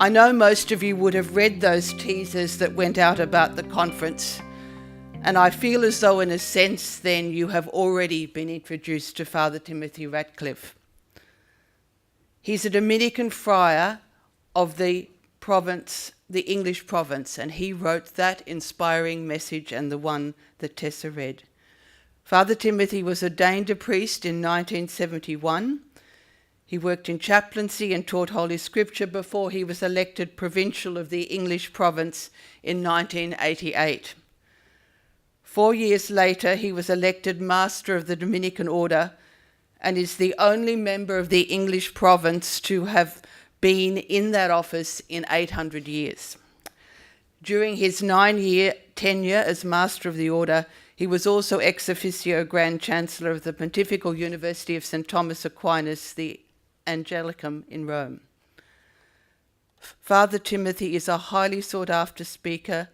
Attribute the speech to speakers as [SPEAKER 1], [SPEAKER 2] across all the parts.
[SPEAKER 1] I know most of you would have read those teasers that went out about the conference, and I feel as though in a sense then you have already been introduced to Father Timothy Radcliffe. He's a Dominican friar of the province, the English province, and he wrote that inspiring message and the one that Tessa read. Father Timothy was ordained a priest in 1971. He worked in chaplaincy and taught Holy Scripture before he was elected provincial of the English province in 1988. 4 years later, he was elected Master of the Dominican Order and is the only member of the English province to have been in that office in 800 years. During his 9-year tenure as Master of the Order, he was also ex officio Grand Chancellor of the Pontifical University of St. Thomas Aquinas, the Angelicum in Rome. Father Timothy is a highly sought-after speaker,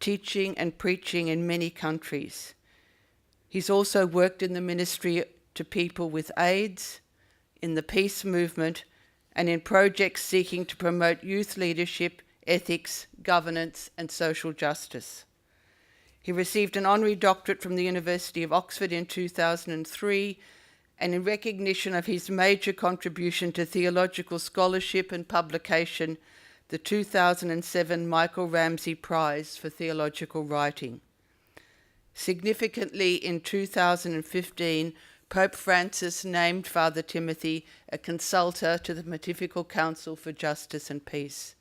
[SPEAKER 1] teaching and preaching in many countries. He's also worked in the ministry to people with AIDS, in the peace movement, and in projects seeking to promote youth leadership, ethics, governance, and social justice. He received an honorary doctorate from the University of Oxford in 2003, and in recognition of his major contribution to theological scholarship and publication, the 2007 Michael Ramsey Prize for Theological Writing. Significantly, in 2015, Pope Francis named Father Timothy a consultor to the Pontifical Council for Justice and Peace.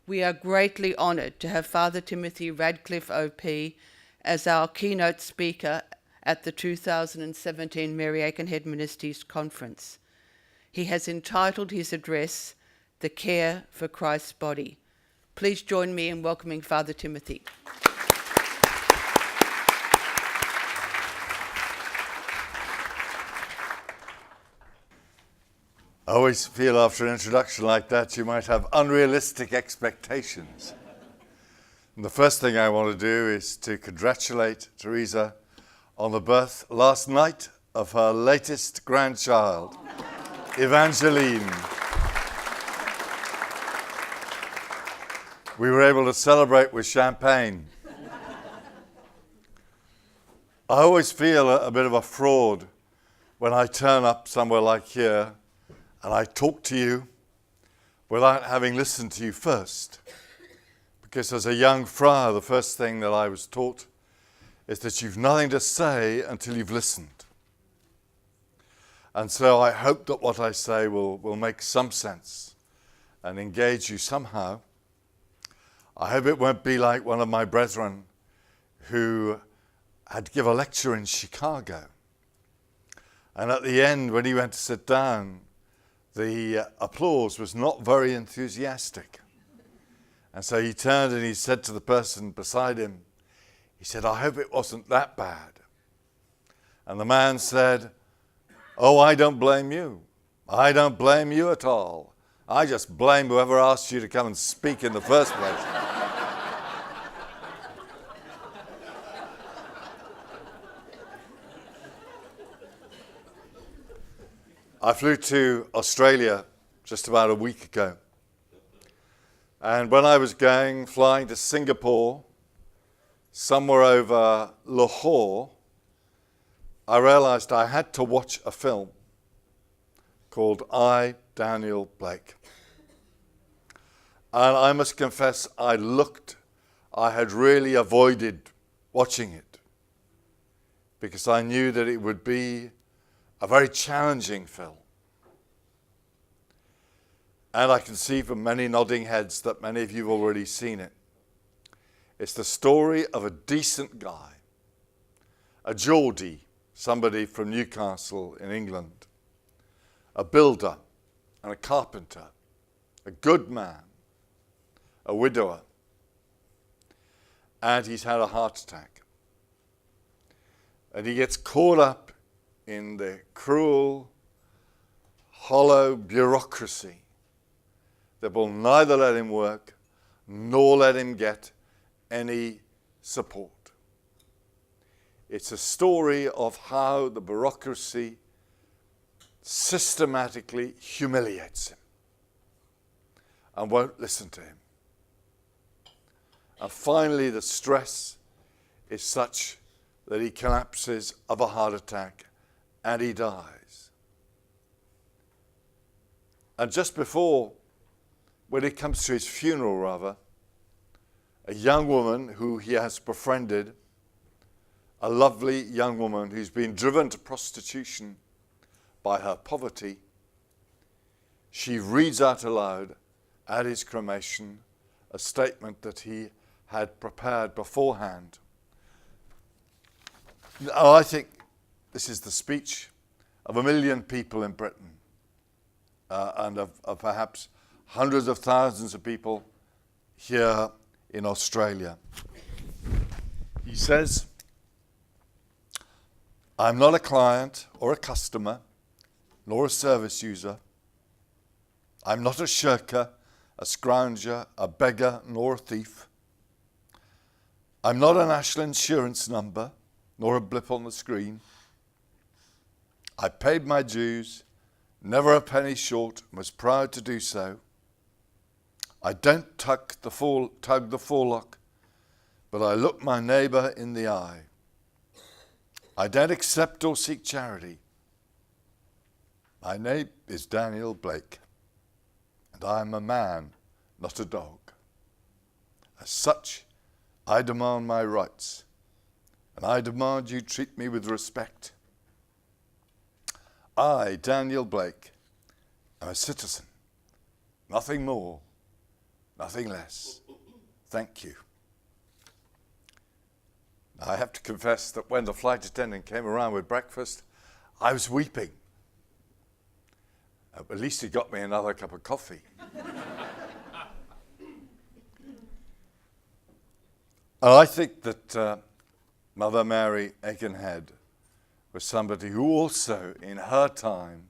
[SPEAKER 1] We are greatly honoured to have Father Timothy Radcliffe OP as our keynote speaker at the 2017 Mary Aikenhead Ministries Conference. He has entitled his address, The Care for Christ's Body. Please join me in welcoming Father Timothy.
[SPEAKER 2] I always feel after an introduction like that you might have unrealistic expectations. And the first thing I want to do is to congratulate Teresa on the birth last night of her latest grandchild, Evangeline. We were able to celebrate with champagne. I always feel a bit of a fraud when I turn up somewhere like here and I talk to you without having listened to you first. Because as a young friar, the first thing that I was taught is that you've nothing to say until you've listened. And so I hope that what I say will make some sense and engage you somehow. I hope it won't be like one of my brethren who had to give a lecture in Chicago. And at the end, when he went to sit down, the applause was not very enthusiastic. And so he turned and he said to the person beside him, he said, I hope it wasn't that bad. And the man said, oh, I don't blame you. I don't blame you at all. I just blame whoever asked you to come and speak in the first place. I flew to Australia just about a week ago. And when I was flying to Singapore, somewhere over Lahore, I realized I had to watch a film called I, Daniel Blake. And I must confess, I had really avoided watching it because I knew that it would be a very challenging film. And I can see from many nodding heads that many of you have already seen it. It's the story of a decent guy, a Geordie, somebody from Newcastle in England, a builder and a carpenter, a good man, a widower, and he's had a heart attack. And he gets caught up in the cruel, hollow bureaucracy that will neither let him work nor let him get any support. It's a story of how the bureaucracy systematically humiliates him. and won't listen to him. And finally, the stress is such that he collapses of a heart attack and he dies. And just before, when it comes to his funeral rather, a young woman who he has befriended, a lovely young woman who's been driven to prostitution by her poverty, she reads out aloud at his cremation a statement that he had prepared beforehand. Now, I think this is the speech of 1 million people in Britain and of perhaps hundreds of thousands of people here in Australia. He says, I'm not a client or a customer, nor a service user. I'm not a shirker, a scrounger, a beggar, nor a thief. I'm not a national insurance number, nor a blip on the screen. I paid my dues, never a penny short, and was proud to do so. I don't tug the forelock, but I look my neighbour in the eye. I don't accept or seek charity. My name is Daniel Blake, and I am a man, not a dog. As such, I demand my rights, and I demand you treat me with respect. I, Daniel Blake, am a citizen, nothing more, nothing less. Thank you. I have to confess that when the flight attendant came around with breakfast, I was weeping. At least he got me another cup of coffee. And I think that Mother Mary Aikenhead was somebody who also, in her time,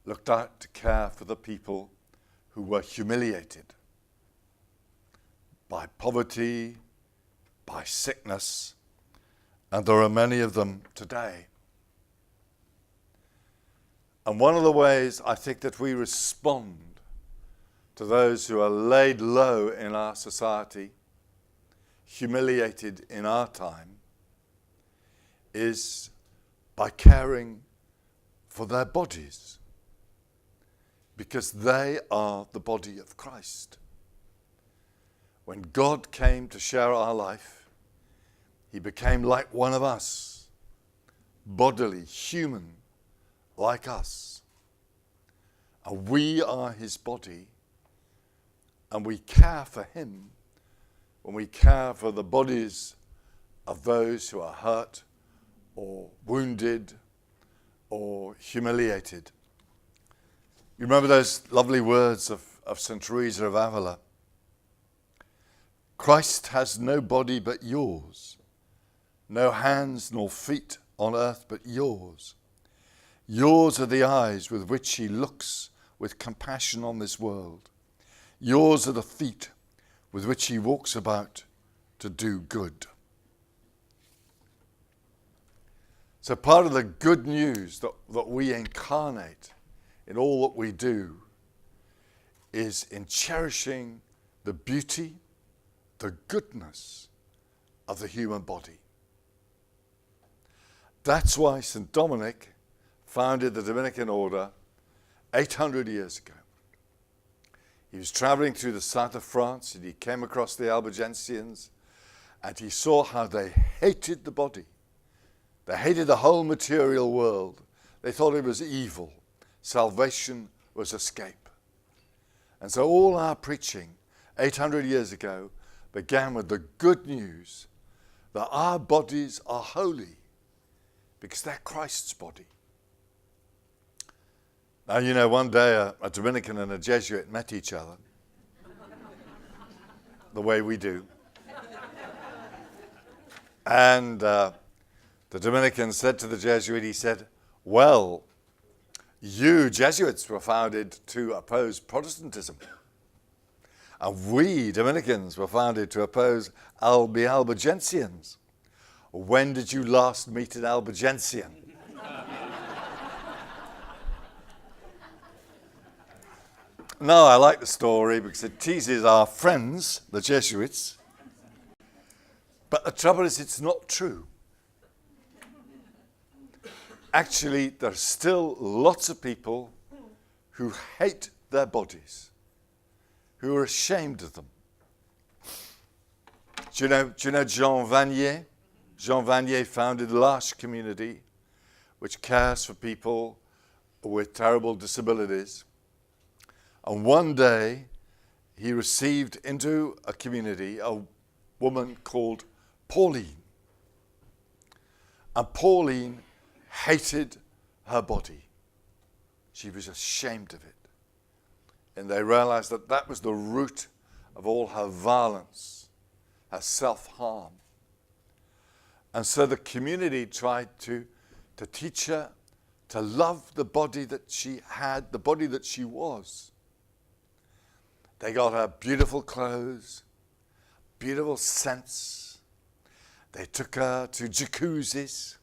[SPEAKER 2] looked out to care for the people who were humiliated by poverty, by sickness, and there are many of them today. And one of the ways I think that we respond to those who are laid low in our society, humiliated in our time, is by caring for their bodies, because they are the body of Christ. When God came to share our life, he became like one of us, bodily, human, like us. And we are his body, and we care for him when we care for the bodies of those who are hurt or wounded or humiliated. You remember those lovely words of St. Teresa of Avila? Christ has no body but yours, no hands nor feet on earth but yours. Yours are the eyes with which he looks with compassion on this world. Yours are the feet with which he walks about to do good. So part of the good news that we incarnate in all that we do is in cherishing the beauty, the goodness of the human body. That's why St. Dominic founded the Dominican order 800 years ago. He was traveling through the south of France and he came across the Albigensians and he saw how they hated the body. They hated the whole material world. They thought it was evil. Salvation was escape. And so all our preaching 800 years ago began with the good news that our bodies are holy because they're Christ's body. Now, you know, one day a Dominican and a Jesuit met each other, the way we do. And the Dominican said to the Jesuit, he said, well, you Jesuits were founded to oppose Protestantism. And we Dominicans were founded to oppose the Albigensians. When did you last meet an Albigensian? No, I like the story because it teases our friends, the Jesuits. But the trouble is, it's not true. Actually, there are still lots of people who hate their bodies, who are ashamed of them. Do you know Jean Vanier? Jean Vanier founded L'Arche community, which cares for people with terrible disabilities. And one day, he received into a community a woman called Pauline. And Pauline hated her body. She was ashamed of it. And they realized that that was the root of all her violence, her self-harm. And so the community tried to teach her to love the body that she had, the body that she was. They got her beautiful clothes, beautiful scents. They took her to jacuzzis.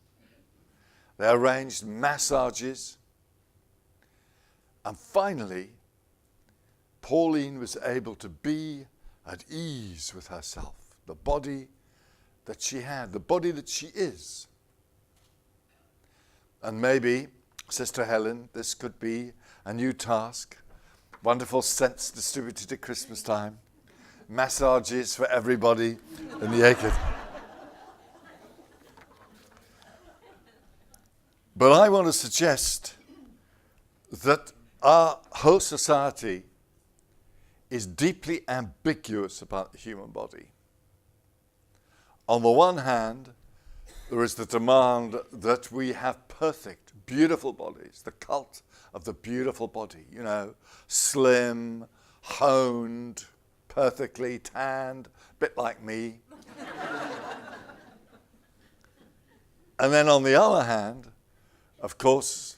[SPEAKER 2] They arranged massages. And finally, Pauline was able to be at ease with herself, the body that she had, the body that she is. And maybe, Sister Helen, this could be a new task. Wonderful scents distributed at Christmas time. Massages for everybody in the acre. But I want to suggest that our whole society is deeply ambiguous about the human body. On the one hand, there is the demand that we have perfect, beautiful bodies, the cult of the beautiful body, slim, honed, perfectly tanned, a bit like me. And then on the other hand, of course,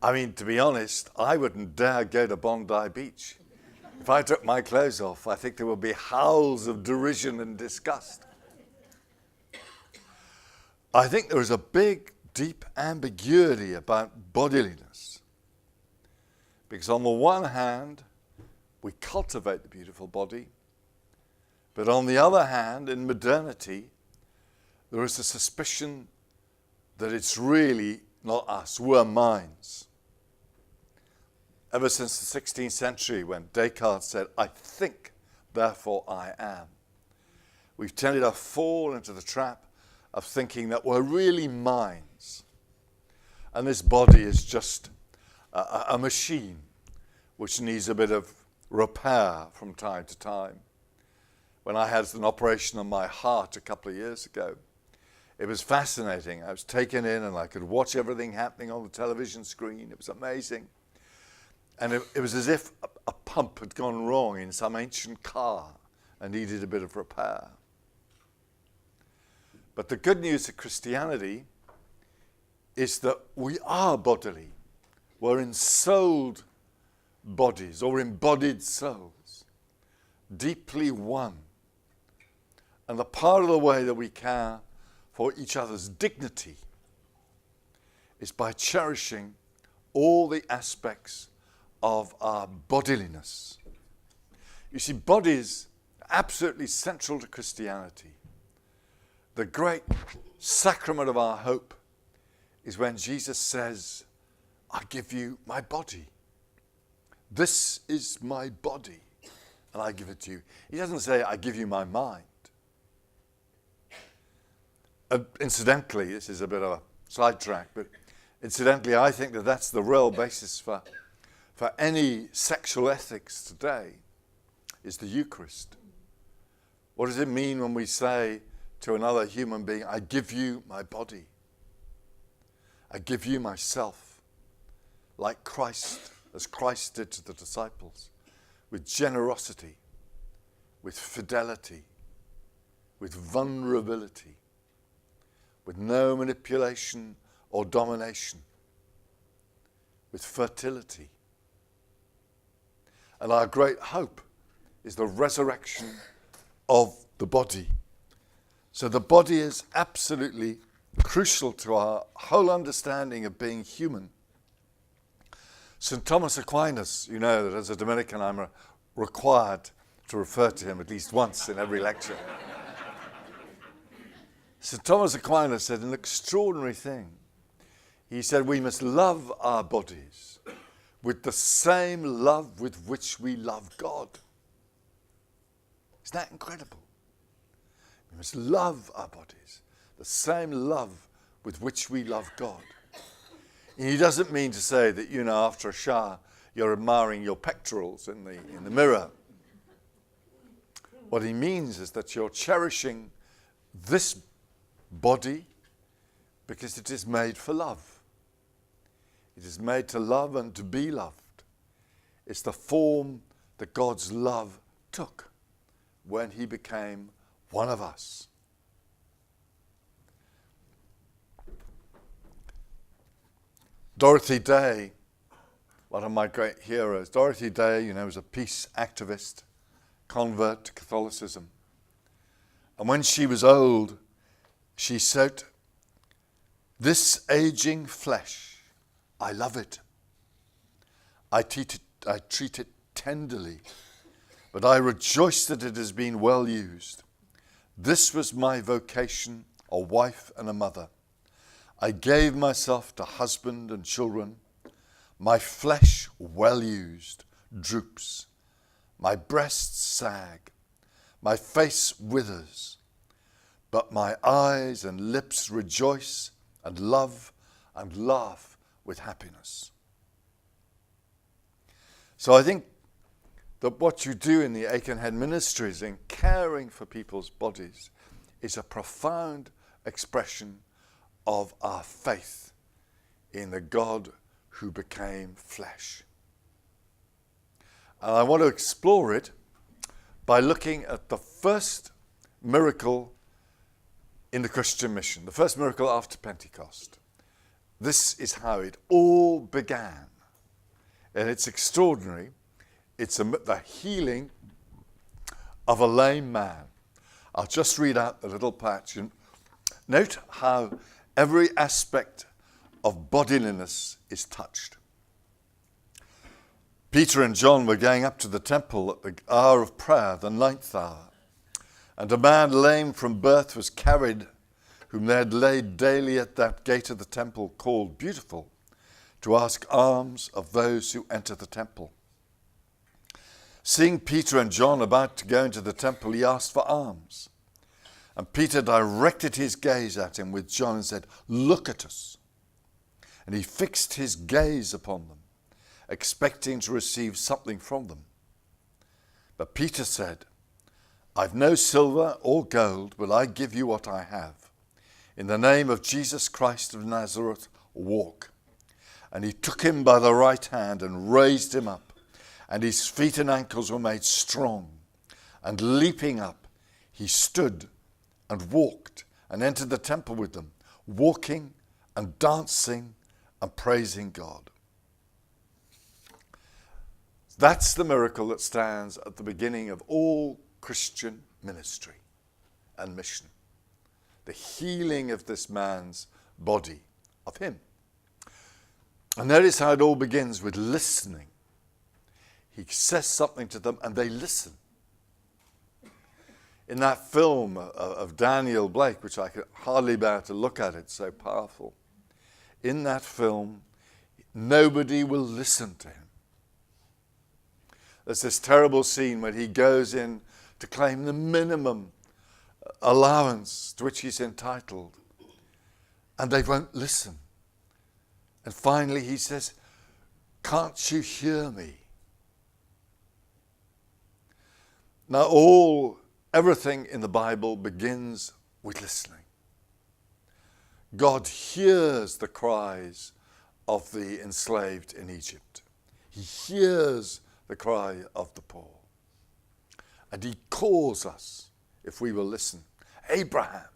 [SPEAKER 2] to be honest, I wouldn't dare go to Bondi Beach. If I took my clothes off, I think there would be howls of derision and disgust. I think there is a big, deep ambiguity about bodiliness. Because on the one hand, we cultivate the beautiful body, but on the other hand, in modernity, there is a suspicion that it's really not us, we're minds. Ever since the 16th century, when Descartes said, "I think, therefore I am," we've tended to fall into the trap of thinking that we're really minds. And this body is just a machine which needs a bit of repair from time to time. When I had an operation on my heart a couple of years ago, it was fascinating. I was taken in and I could watch everything happening on the television screen. It was amazing. And it was as if a pump had gone wrong in some ancient car and needed a bit of repair. But the good news of Christianity is that we are bodily. We're ensouled bodies or embodied souls, deeply one. And the part of the way that we care for each other's dignity is by cherishing all the aspects of our bodiliness. You see, bodies are absolutely central to Christianity. The great sacrament of our hope is when Jesus says, "I give you my body. This is my body, and I give it to you." He doesn't say, "I give you my mind." Incidentally, this is a bit of a sidetrack, but incidentally, I think that that's the real basis for any sexual ethics today, is the Eucharist. What does it mean when we say to another human being, "I give you my body. I give you myself," like Christ, as Christ did to the disciples, with generosity, with fidelity, with vulnerability, with no manipulation or domination, with fertility. And our great hope is the resurrection of the body. So the body is absolutely crucial to our whole understanding of being human. St. Thomas Aquinas, you know that as a Dominican I'm required to refer to him at least once in every lecture. St. Thomas Aquinas said an extraordinary thing. He said we must love our bodies with the same love with which we love God. Isn't that incredible? We must love our bodies, the same love with which we love God. And he doesn't mean to say that, after a shower, you're admiring your pectorals in the mirror. What he means is that you're cherishing this body because it is made for love. It is made to love and to be loved. It's the form that God's love took when he became one of us. Dorothy Day, one of my great heroes. Dorothy Day, was a peace activist, convert to Catholicism. And when she was old, she said, "This aging flesh, I love it. I treat it tenderly, but I rejoice that it has been well used. This was my vocation, a wife and a mother. I gave myself to husband and children. My flesh, well used, droops. My breasts sag. My face withers. But my eyes and lips rejoice and love and laugh with happiness." So I think that what you do in the Aikenhead Ministries in caring for people's bodies is a profound expression of our faith in the God who became flesh. And I want to explore it by looking at the first miracle in the Christian mission, the first miracle after Pentecost. This is how it all began. And it's extraordinary. It's the healing of a lame man. I'll just read out the little patch. And note how every aspect of bodiliness is touched. Peter and John were going up to the temple at the hour of prayer, the 9th hour. And a man lame from birth was carried, whom they had laid daily at that gate of the temple called Beautiful, to ask alms of those who enter the temple. Seeing Peter and John about to go into the temple, he asked for alms. And Peter directed his gaze at him with John and said, "Look at us." And he fixed his gaze upon them, expecting to receive something from them. But Peter said, "I've no silver or gold, but I give you what I have. In the name of Jesus Christ of Nazareth, walk." And he took him by the right hand and raised him up, and his feet and ankles were made strong. And leaping up, he stood and walked and entered the temple with them, walking and dancing and praising God. That's the miracle that stands at the beginning of all Christian ministry and mission. The healing of this man's body, of him. And notice how it all begins with listening. He says something to them and they listen. In that film of Daniel Blake, which I could hardly bear to look at, it's so powerful. In that film, nobody will listen to him. There's this terrible scene when he goes in to claim the minimum allowance to which he's entitled, and they won't listen. And finally he says, "Can't you hear me?" Now everything in the Bible begins with listening. God hears the cries of the enslaved in Egypt. He hears the cry of the poor. And he calls us, if we will listen, Abraham.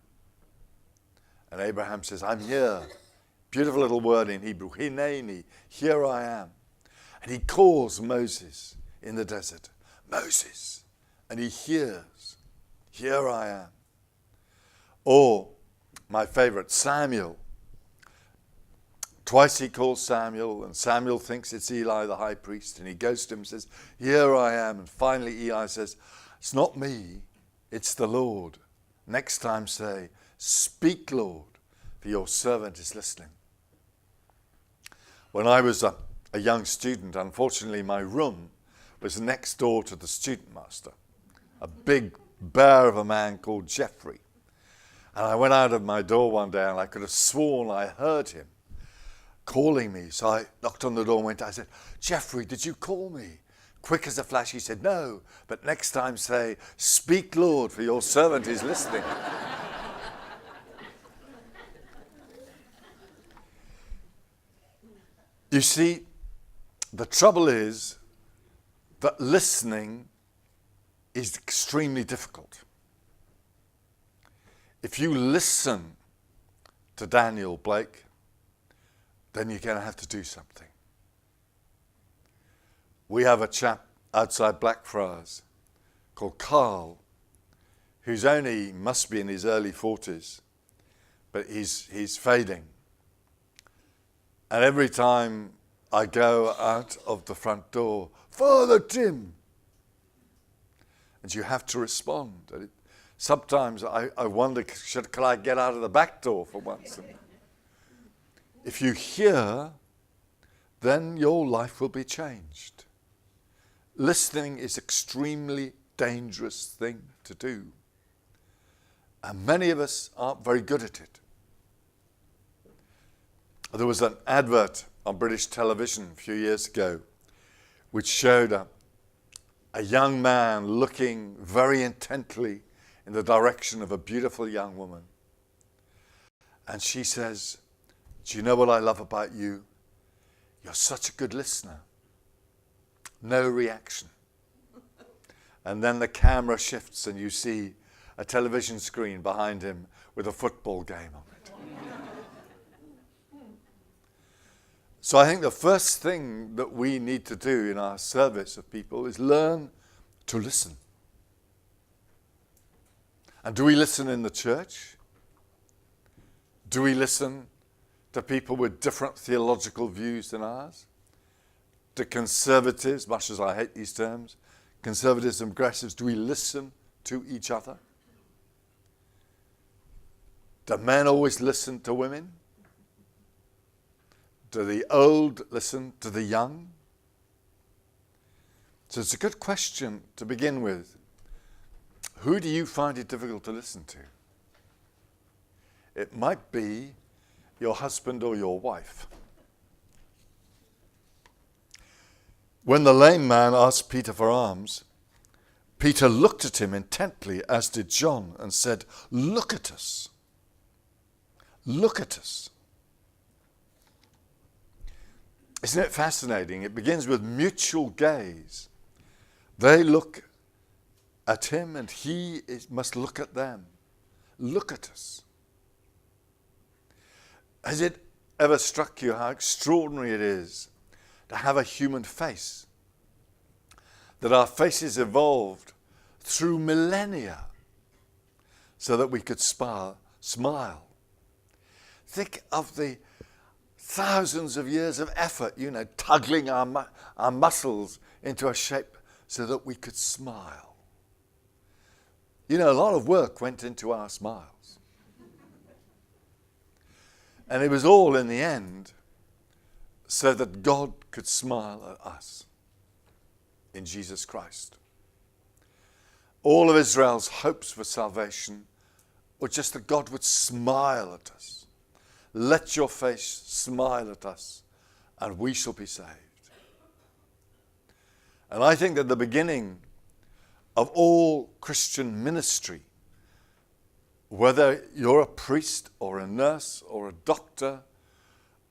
[SPEAKER 2] And Abraham says, "I'm here." Beautiful little word in Hebrew, Hineni, here I am. And he calls Moses in the desert, "Moses." And he hears, "Here I am." Or, my favorite, Samuel Twice he calls Samuel, and Samuel thinks it's Eli the high priest, and he goes to him and says, "Here I am." And finally Eli says, "It's not me, it's the Lord. Next time say, 'Speak, Lord, for your servant is listening.'" When I was a young student, unfortunately my room was next door to the student master, a big bear of a man called Jeffrey. And I went out of my door one day and I could have sworn I heard him calling me. So I knocked on the door and went, I said, "Jeffrey, did you call me?" Quick as a flash, he said, "No, but next time say, 'Speak, Lord, for your servant is listening.'" You see, the trouble is that listening is extremely difficult. If you listen to Daniel Blake, then you're going to have to do something. We have a chap outside Blackfriars called Carl, who's must be in his early 40s, but he's fading. And every time I go out of the front door, "Father Tim," and you have to respond. And sometimes I wonder, could I get out of the back door for once? If you hear, then your life will be changed. Listening is an extremely dangerous thing to do. And many of us aren't very good at it. There was an advert on British television a few years ago which showed a young man looking very intently in the direction of a beautiful young woman. And she says, "Do you know what I love about you? You're such a good listener." No reaction. And then the camera shifts and you see a television screen behind him with a football game on it. So I think the first thing that we need to do in our service of people is learn to listen. And do we listen in the church? Do we listen to people with different theological views than ours? To conservatives, much as I hate these terms, conservatives and progressives, do we listen to each other? Do men always listen to women? Do the old listen to the young? So it's a good question to begin with. Who do you find it difficult to listen to? It might be your husband or your wife. When the lame man asked Peter for alms, Peter looked at him intently, as did John, and said, "Look at us. Look at us." Isn't it fascinating? It begins with mutual gaze. They look at him and he must look at them. Look at us. Has it ever struck you how extraordinary it is to have a human face? That our faces evolved through millennia so that we could smile. Think of the thousands of years of effort, tugging our muscles into a shape so that we could smile. A lot of work went into our smiles. And it was all in the end so that God could smile at us in Jesus Christ. All of Israel's hopes for salvation were just that God would smile at us. Let your face smile at us, and we shall be saved. And I think that the beginning of all Christian ministry, whether you're a priest or a nurse or a doctor,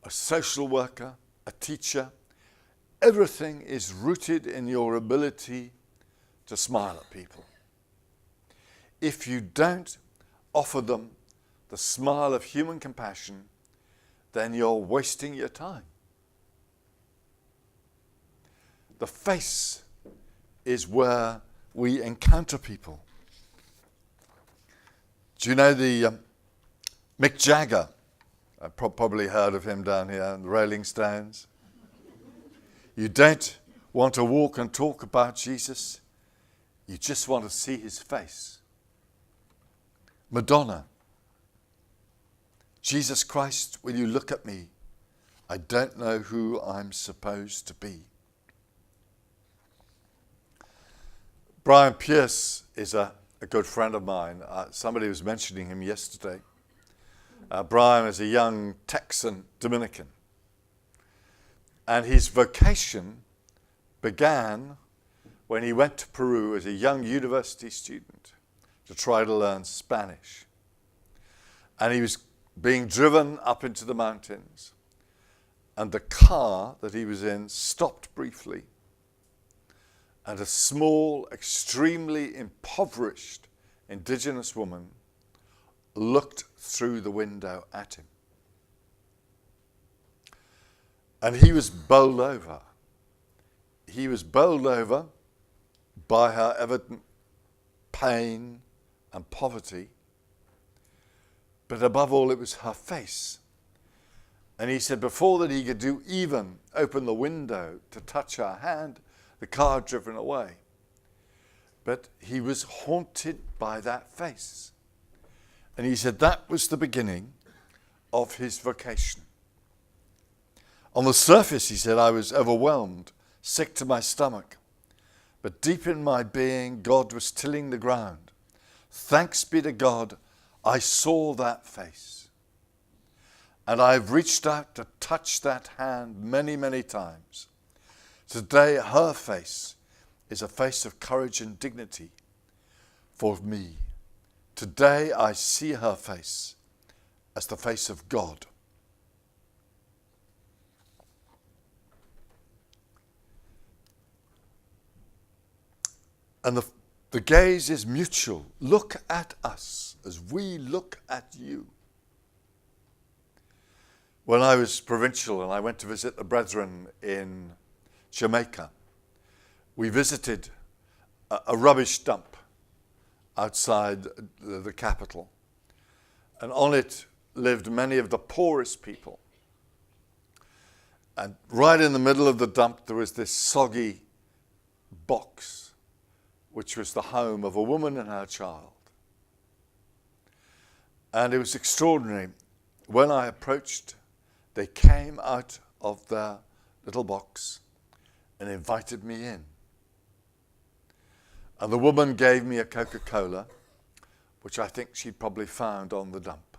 [SPEAKER 2] a social worker, a teacher, everything is rooted in your ability to smile at people. If you don't offer them the smile of human compassion, then you're wasting your time. The face is where we encounter people. Do you know Mick Jagger, Probably heard of him down here in the Rolling Stones. You don't want to walk and talk about Jesus. You just want to see his face. Madonna. Jesus Christ, will you look at me? I don't know who I'm supposed to be. Brian Pierce is a good friend of mine. Somebody was mentioning him yesterday. Brian is a young Texan Dominican. And his vocation began when he went to Peru as a young university student to try to learn Spanish. And he was being driven up into the mountains. And the car that he was in stopped briefly. And a small, extremely impoverished indigenous woman looked through the window at him. And he was bowled over. He was bowled over by her evident pain and poverty. But above all, it was her face. And he said before that he could do even open the window to touch her hand, the car had driven away. But he was haunted by that face. And he said that was the beginning of his vocation. On the surface, he said, I was overwhelmed, sick to my stomach. But deep in my being, God was tilling the ground. Thanks be to God, I saw that face. And I've reached out to touch that hand many, many times. Today, her face is a face of courage and dignity for me. Today, I see her face as the face of God. And the gaze is mutual. Look at us as we look at you. When I was provincial and I went to visit the brethren in Jamaica, we visited a rubbish dump outside the capital. And on it lived many of the poorest people. And right in the middle of the dump, there was this soggy box, which was the home of a woman and her child. And it was extraordinary. When I approached, they came out of their little box and invited me in. And the woman gave me a Coca-Cola, which I think she'd probably found on the dump.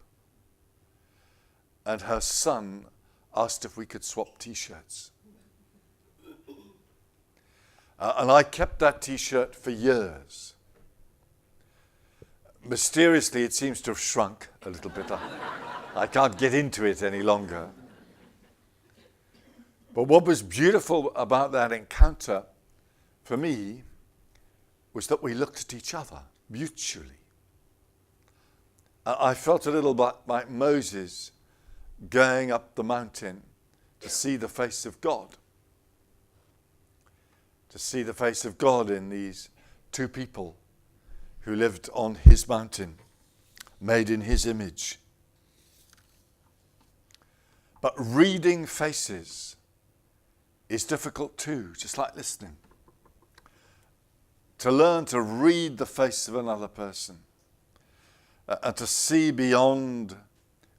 [SPEAKER 2] And her son asked if we could swap T-shirts. And I kept that T-shirt for years. Mysteriously, it seems to have shrunk a little bit. I can't get into it any longer. But what was beautiful about that encounter, for me, was that we looked at each other mutually. I felt a little bit like Moses going up the mountain to see the face of God. To see the face of God in these two people who lived on his mountain, made in his image. But reading faces is difficult too, just like listening. To learn to read the face of another person and to see beyond,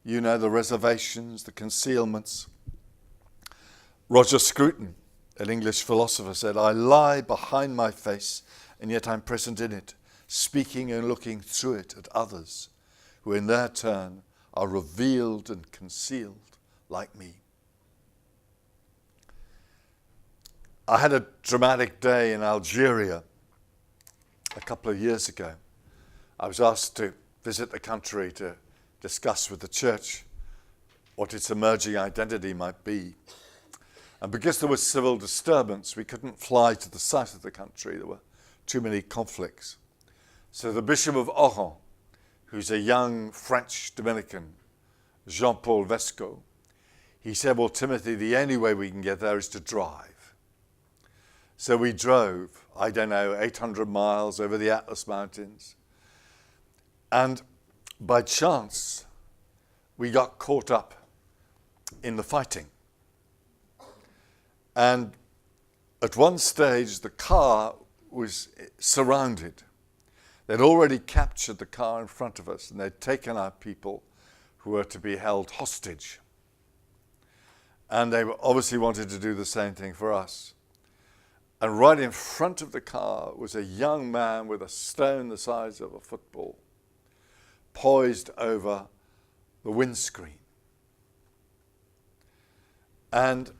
[SPEAKER 2] the reservations, the concealments. Roger Scruton, an English philosopher, said, I lie behind my face and yet I'm present in it, speaking and looking through it at others who in their turn are revealed and concealed like me. I had a dramatic day in Algeria a couple of years ago. I was asked to visit the country to discuss with the church what its emerging identity might be. And because there was civil disturbance, we couldn't fly to the south of the country. There were too many conflicts. So the Bishop of Oran, who's a young French Dominican, Jean-Paul Vesco, he said, well, Timothy, the only way we can get there is to drive. So we drove, 800 miles over the Atlas Mountains. And by chance, we got caught up in the fighting. And at one stage, the car was surrounded. They'd already captured the car in front of us, and they'd taken our people who were to be held hostage. And they obviously wanted to do the same thing for us. And right in front of the car was a young man with a stone the size of a football, poised over the windscreen. And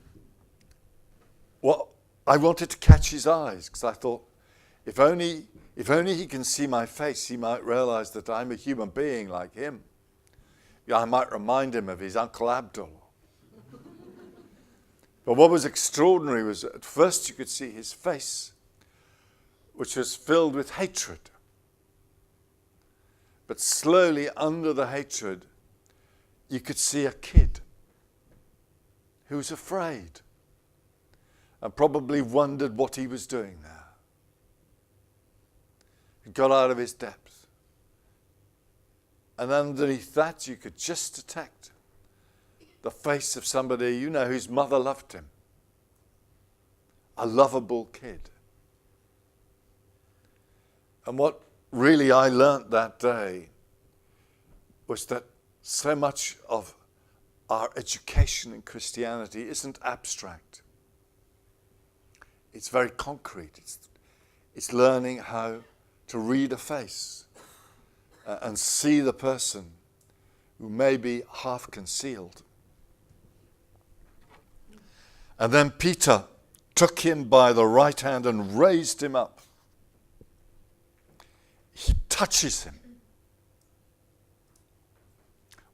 [SPEAKER 2] I wanted to catch his eyes, because I thought, if only he can see my face, he might realize that I'm a human being like him. I might remind him of his Uncle Abdul. But what was extraordinary was at first you could see his face, which was filled with hatred. But slowly under the hatred, you could see a kid who was afraid and probably wondered what he was doing there. He got out of his depth. And underneath that, you could just detect the face of somebody, whose mother loved him. A lovable kid. And what really I learnt that day was that so much of our education in Christianity isn't abstract. It's very concrete. It's learning how to read a face and see the person who may be half concealed. And then Peter took him by the right hand and raised him up. He touches him.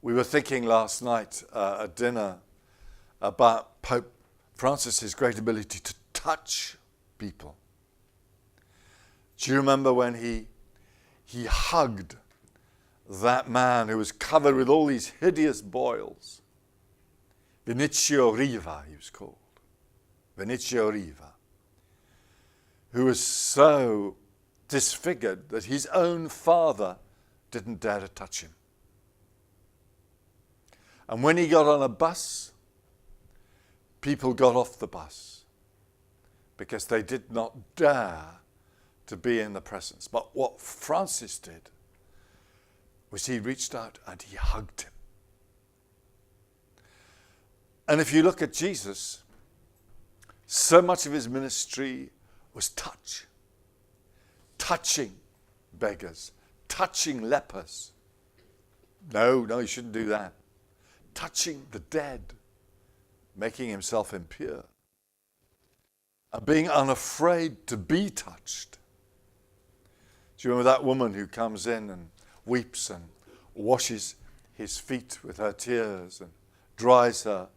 [SPEAKER 2] We were thinking last night at dinner about Pope Francis's great ability to touch people. Do you remember when he hugged that man who was covered with all these hideous boils? Vinicio Riva, he was called. Vinicio Riva, who was so disfigured that his own father didn't dare to touch him. And when he got on a bus, people got off the bus because they did not dare to be in the presence. But what Francis did was he reached out and he hugged him. And if you look at Jesus, so much of his ministry was touch. Touching beggars, touching lepers. No, you shouldn't do that. Touching the dead, making himself impure. And being unafraid to be touched. Do you remember that woman who comes in and weeps and washes his feet with her tears and dries her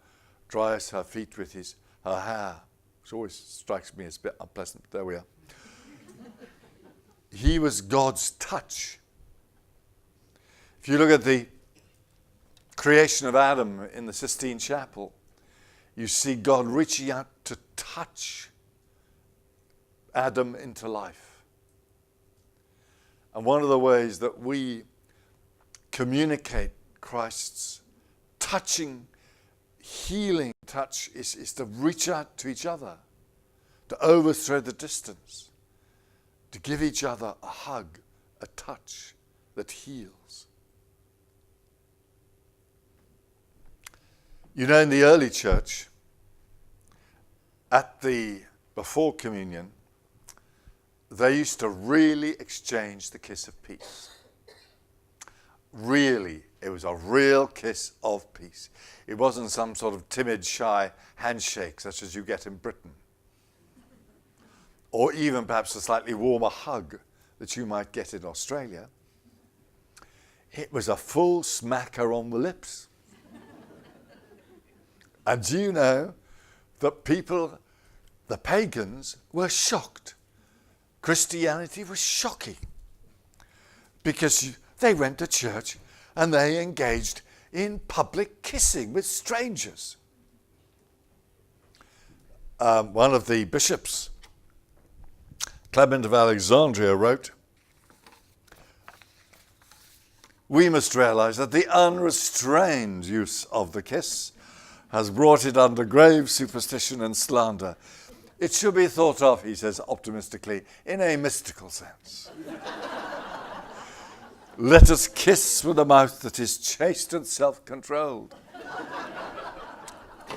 [SPEAKER 2] feet with her hair, which always strikes me as a bit unpleasant. There we are. He was God's touch. If you look at the creation of Adam in the Sistine Chapel, you see God reaching out to touch Adam into life. And one of the ways that we communicate Christ's touching, healing touch is to reach out to each other, to overthrow the distance, to give each other a hug, a touch that heals. You know, in the early church, before communion, they used to really exchange the kiss of peace. Really, it was a real kiss of peace. It wasn't some sort of timid, shy handshake such as you get in Britain. Or even perhaps a slightly warmer hug that you might get in Australia. It was a full smacker on the lips. And do you know that people, the pagans, were shocked. Christianity was shocking because they went to church and they engaged in public kissing with strangers. One of the bishops, Clement of Alexandria, wrote, "We must realize that the unrestrained use of the kiss has brought it under grave superstition and slander. It should be thought of, he says optimistically, in a mystical sense. Let us kiss with a mouth that is chaste and self-controlled.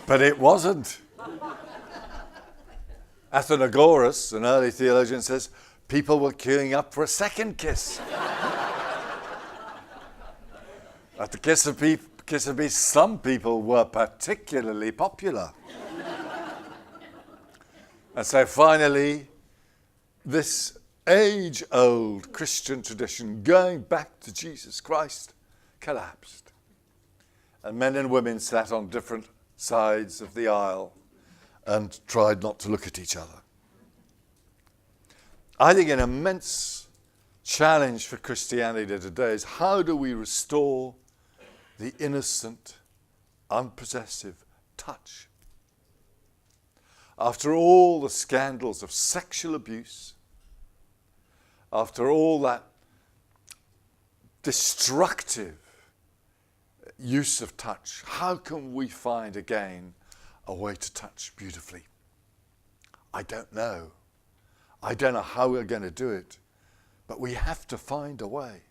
[SPEAKER 2] But it wasn't. Athenagoras, an early theologian, says people were queuing up for a second kiss. At the kiss of Beast, some people were particularly popular. And so finally, this age-old Christian tradition going back to Jesus Christ collapsed. And men and women sat on different sides of the aisle and tried not to look at each other. I think an immense challenge for Christianity today is how do we restore the innocent, unpossessive touch? After all the scandals of sexual abuse, after all that destructive use of touch, how can we find again a way to touch beautifully? I don't know. I don't know how we're going to do it, but we have to find a way.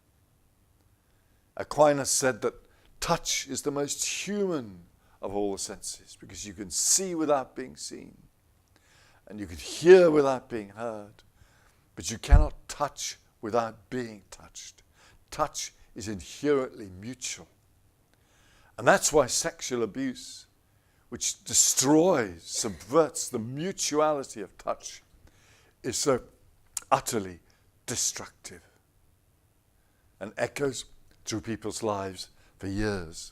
[SPEAKER 2] Aquinas said that touch is the most human of all the senses because you can see without being seen and you can hear without being heard, but you cannot touch without being touched. Touch is inherently mutual. And that's why sexual abuse, which destroys, subverts the mutuality of touch, is so utterly destructive and echoes through people's lives for years.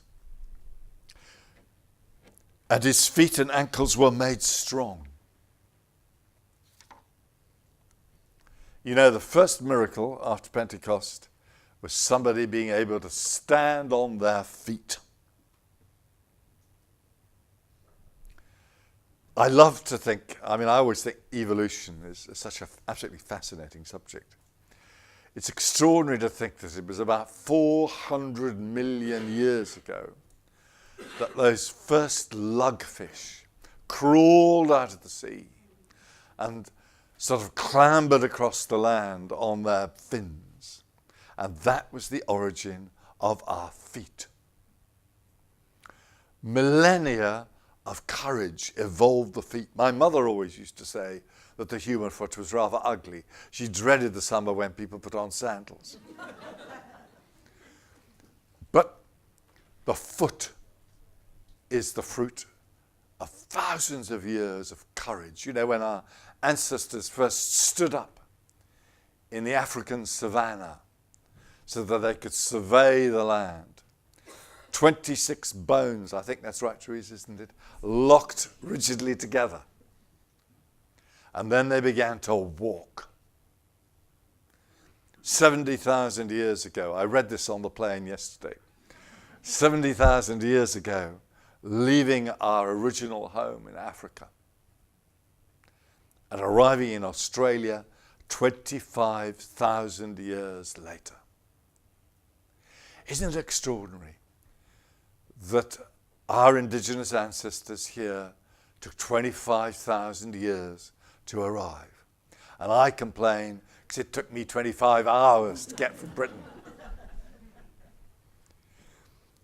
[SPEAKER 2] And his feet and ankles were made strong. You know, the first miracle after Pentecost was somebody being able to stand on their feet. I love to think, I always think evolution is such an absolutely fascinating subject. It's extraordinary to think that it was about 400 million years ago that those first lugfish crawled out of the sea and sort of clambered across the land on their fins. And that was the origin of our feet. Millennia of courage evolved the feet. My mother always used to say that the human foot was rather ugly. She dreaded the summer when people put on sandals. But the foot is the fruit of thousands of years of courage. You know, when our ancestors first stood up in the African savannah so that they could survey the land, 26 bones, I think that's right, Therese, isn't it? Locked rigidly together. And then they began to walk. 70,000 years ago, I read this on the plane yesterday, 70,000 years ago, leaving our original home in Africa and arriving in Australia 25,000 years later. Isn't it extraordinary that our indigenous ancestors here took 25,000 years to arrive? And I complain because it took me 25 hours to get from Britain.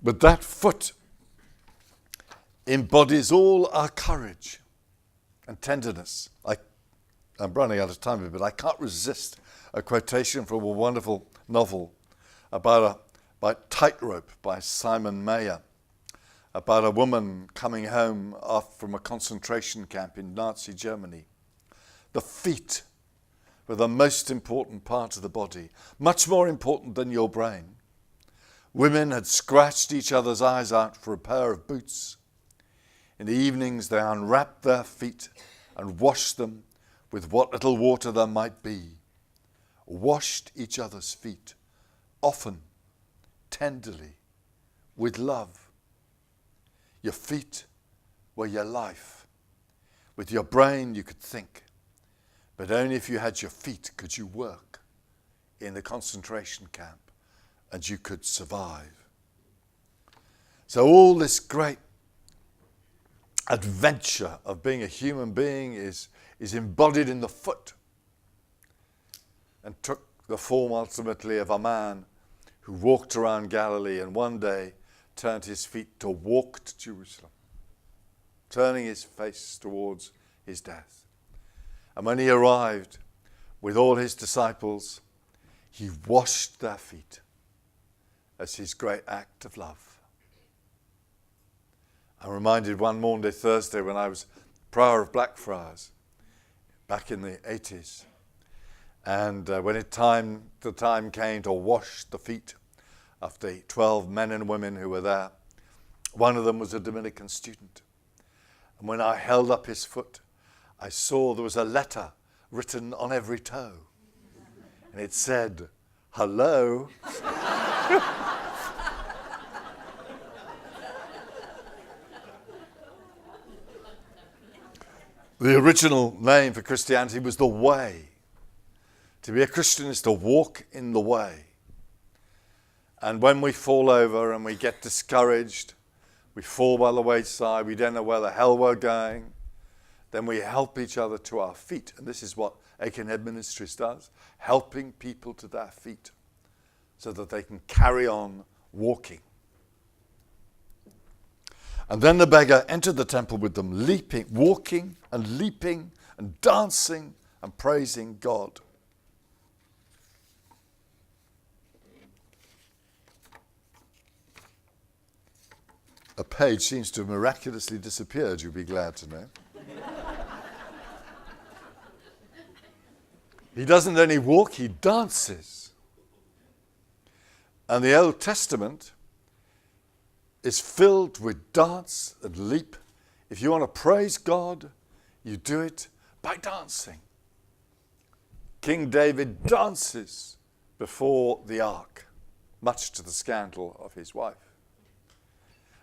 [SPEAKER 2] But that foot embodies all our courage and tenderness. I'm running out of time, but I can't resist a quotation from a wonderful novel about Tightrope by Simon Mayer, about a woman coming home from a concentration camp in Nazi Germany. The feet were the most important part of the body, much more important than your brain. Women had scratched each other's eyes out for a pair of boots. In the evenings they unwrapped their feet and washed them with what little water there might be. Washed each other's feet, often, tenderly, with love. Your feet were your life. With your brain you could think, but only if you had your feet could you work in the concentration camp and you could survive. So all this great adventure of being a human being is embodied in the foot, and took the form ultimately of a man who walked around Galilee and one day turned his feet to walk to Jerusalem, turning his face towards his death. And when he arrived with all his disciples, he washed their feet as his great act of love. I'm reminded one Maundy Thursday when I was prior of Blackfriars back in the 80s. And when the time came to wash the feet of the 12 men and women who were there, one of them was a Dominican student. And when I held up his foot, I saw there was a letter written on every toe. And it said, "Hello." The original name for Christianity was the way. To be a Christian is to walk in the way. And when we fall over and we get discouraged, we fall by the wayside, we don't know where the hell we're going, then we help each other to our feet. And this is what Aikenhead Ministries does, helping people to their feet so that they can carry on walking. And then the beggar entered the temple with them, leaping, walking and leaping and dancing and praising God. A page seems to have miraculously disappeared, you'll be glad to know. He doesn't only walk, he dances. And the Old Testament is filled with dance and leap. If you want to praise God, you do it by dancing. King David dances before the ark, much to the scandal of his wife.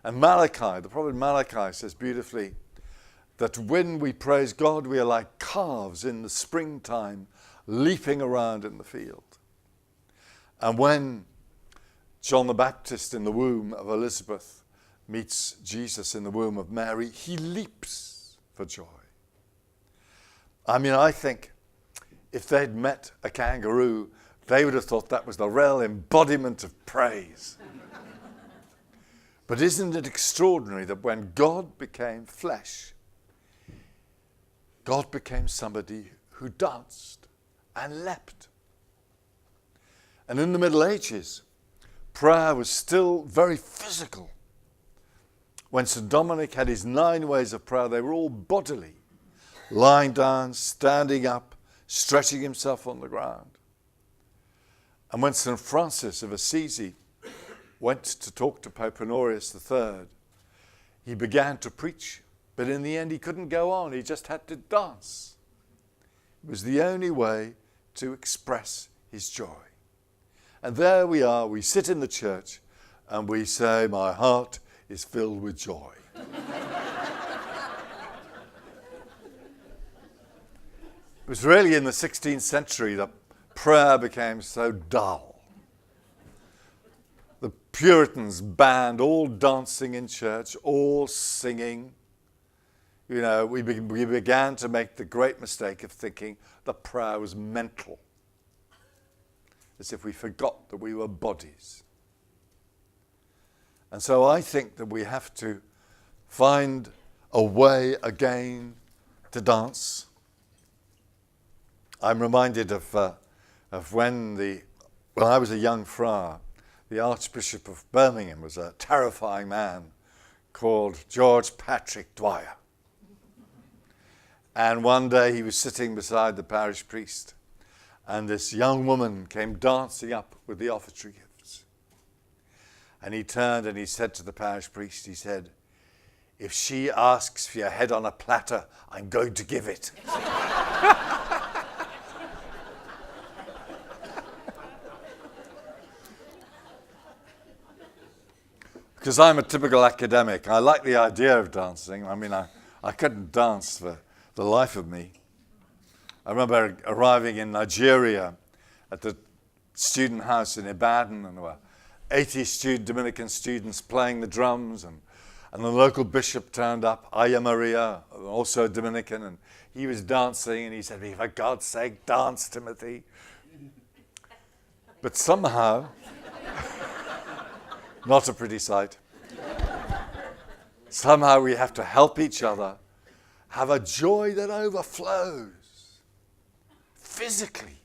[SPEAKER 2] And Malachi, the prophet Malachi says beautifully that when we praise God, we are like calves in the springtime, leaping around in the field. And when John the Baptist in the womb of Elizabeth meets Jesus in the womb of Mary, he leaps for joy. I mean, I think if they'd met a kangaroo, they would have thought that was the real embodiment of praise. But isn't it extraordinary that when God became flesh, God became somebody who danced and leapt. And in the Middle Ages, prayer was still very physical. When St. Dominic had his 9 ways of prayer, they were all bodily, lying down, standing up, stretching himself on the ground. And when St. Francis of Assisi went to talk to Pope Honorius III, he began to preach, but in the end he couldn't go on, he just had to dance. It was the only way to express his joy. And there we are, we sit in the church and we say, "My heart is filled with joy." It was really in the 16th century that prayer became so dull. The Puritans banned all dancing in church, all singing. You know, we began to make the great mistake of thinking that prayer was mental, as if we forgot that we were bodies. And so I think that we have to find a way again to dance. I'm reminded of when I was a young friar, the Archbishop of Birmingham was a terrifying man called George Patrick Dwyer. And one day he was sitting beside the parish priest, and this young woman came dancing up with the offertory gifts. And he turned and he said to the parish priest, he said, "If she asks for your head on a platter, I'm going to give it." Because I'm a typical academic, I like the idea of dancing. I mean, I couldn't dance for the life of me. I remember arriving in Nigeria at the student house in Ibadan, and there were 80 Dominican students playing the drums, and And the local bishop turned up, Aya Maria, also a Dominican, and he was dancing, and he said, for God's sake, dance, Timothy. But somehow, not a pretty sight, somehow we have to help each other have a joy that overflows physically.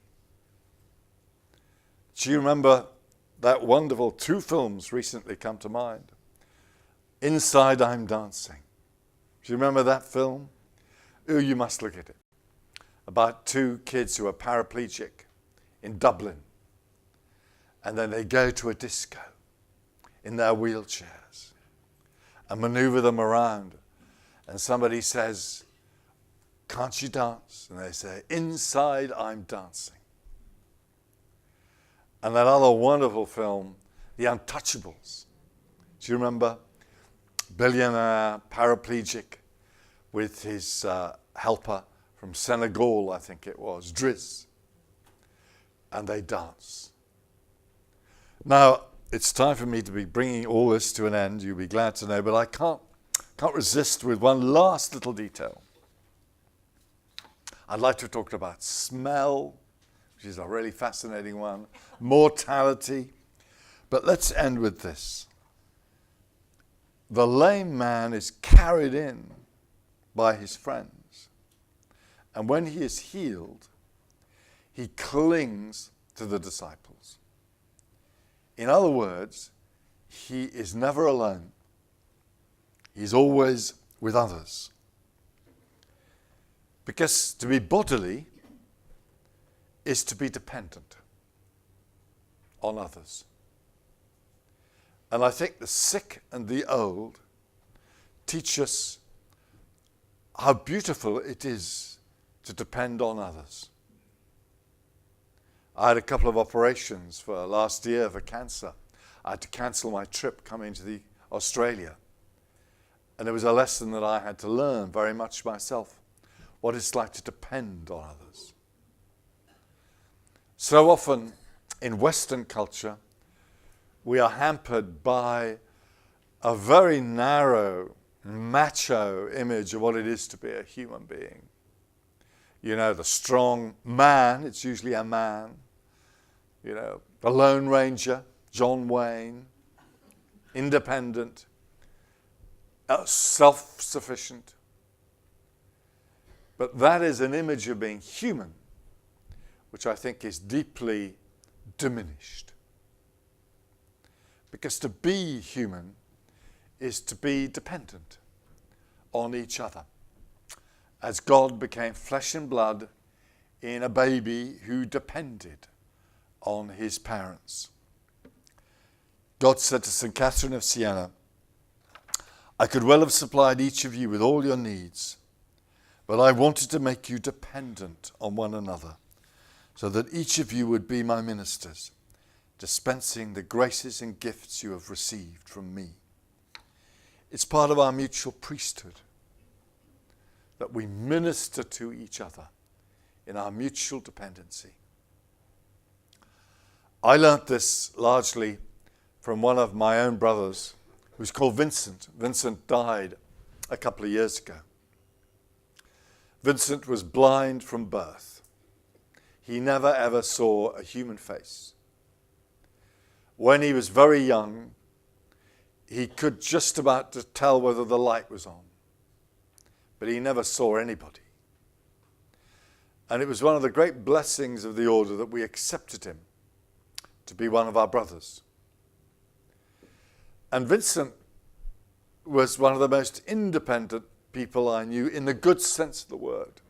[SPEAKER 2] Do you remember that wonderful 2 films recently come to mind? Inside I'm Dancing. Do you remember that film? Oh, you must look at it. About 2 kids who are paraplegic in Dublin. And then they go to a disco in their wheelchairs and maneuver them around. And somebody says, can't you dance? And they say, inside I'm dancing. And that other wonderful film, The Untouchables. Do you remember? Billionaire, paraplegic, with his helper from Senegal, I think it was, Driz. And they dance. Now, it's time for me to be bringing all this to an end, you'll be glad to know, but I can't resist with one last little detail. I'd like to talk about smell, which is a really fascinating one, mortality, but let's end with this. The lame man is carried in by his friends, and when he is healed, he clings to the disciples. In other words, he is never alone. He's always with others. Because to be bodily is to be dependent on others. And I think the sick and the old teach us how beautiful it is to depend on others. I had a couple of operations for last year for cancer. I had to cancel my trip coming to Australia. And it was a lesson that I had to learn very much myself, what it's like to depend on others. So often in Western culture, we are hampered by a very narrow, macho image of what it is to be a human being. You know, the strong man, it's usually a man. You know, the Lone Ranger, John Wayne, independent, self-sufficient. But that is an image of being human, which I think is deeply diminished. Because to be human is to be dependent on each other. As God became flesh and blood in a baby who depended on his parents. God said to St. Catherine of Siena, I could well have supplied each of you with all your needs, but I wanted to make you dependent on one another, so that each of you would be my ministers, dispensing the graces and gifts you have received from me. It's part of our mutual priesthood that we minister to each other in our mutual dependency. I learnt this largely from one of my own brothers, who's called Vincent. Vincent died a couple of years ago. Vincent was blind from birth. He never ever saw a human face. When he was very young, he could just about tell whether the light was on, but he never saw anybody. And it was one of the great blessings of the order that we accepted him to be one of our brothers. And Vincent was one of the most independent people I knew in the good sense of the word.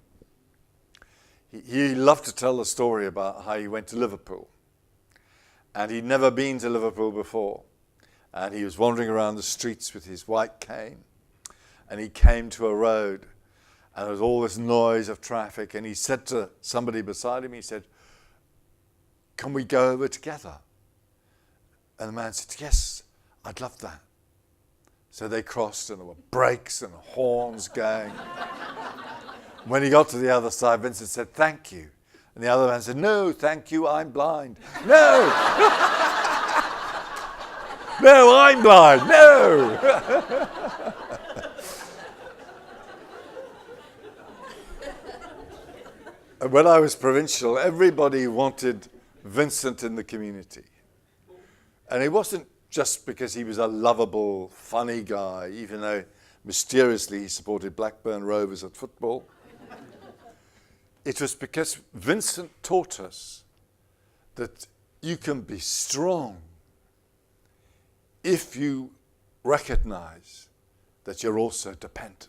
[SPEAKER 2] He loved to tell the story about how he went to Liverpool. And he'd never been to Liverpool before. And he was wandering around the streets with his white cane. And he came to a road. And there was all this noise of traffic. And he said to somebody beside him, he said, can we go over together? And the man said, yes, I'd love that. So they crossed, and there were brakes and horns going. When he got to the other side, Vincent said, thank you. And the other man said, no, thank you, I'm blind. No! No, I'm blind. No. And when I was provincial, everybody wanted Vincent in the community. And it wasn't just because he was a lovable, funny guy, even though mysteriously he supported Blackburn Rovers at football. It was because Vincent taught us that you can be strong if you recognize that you're also dependent.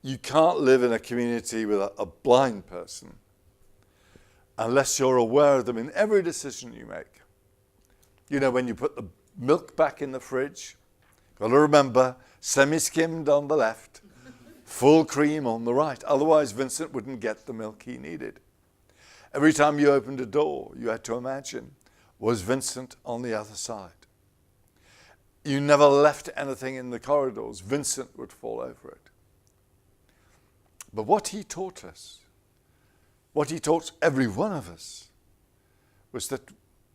[SPEAKER 2] You can't live in a community with a blind person unless you're aware of them in every decision you make. You know, when you put the milk back in the fridge, got to remember, semi-skimmed on the left, full cream on the right. Otherwise, Vincent wouldn't get the milk he needed. Every time you opened a door, you had to imagine, was Vincent on the other side? You never left anything in the corridors. Vincent would fall over it. But what he taught us, what he taught every one of us, was that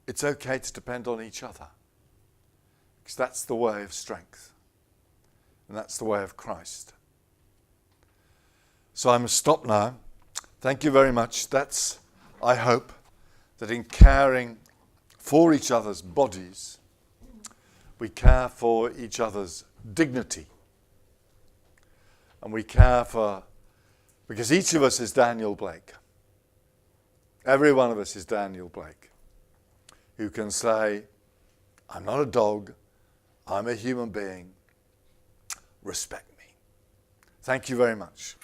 [SPEAKER 2] it's okay to depend on each other. Because that's the way of strength. And that's the way of Christ. So I must stop now. Thank you very much. That's, I hope, that in caring for each other's bodies, we care for each other's dignity. And we care for, because each of us is Daniel Blake. Every one of us is Daniel Blake, who can say, I'm not a dog, I'm a human being, respect me. Thank you very much.